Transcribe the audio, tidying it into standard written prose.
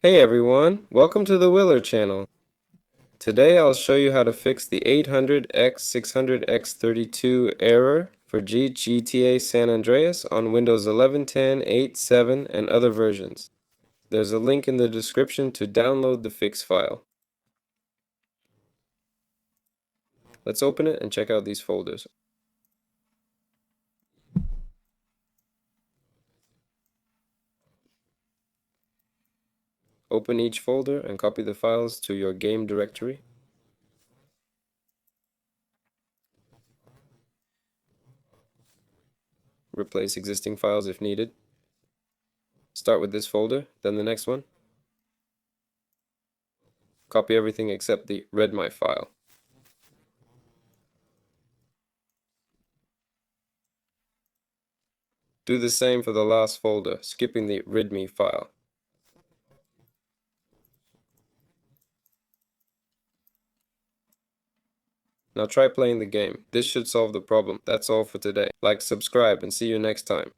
Hey everyone, welcome to the Willer channel. Today I'll show you how to fix the 800x600x32 error for GTA San Andreas on Windows 11, 10, 8, 7, and other versions. There's a link in the description to download the fix file. Let's open it and check out these folders. Open each folder and copy the files to your game directory. Replace existing files if needed. Start with this folder, then the next one. Copy everything except the readme file. Do the same for the last folder, skipping the readme file. Now try playing the game. This should solve the problem. That's all for today. Like, subscribe, and see you next time.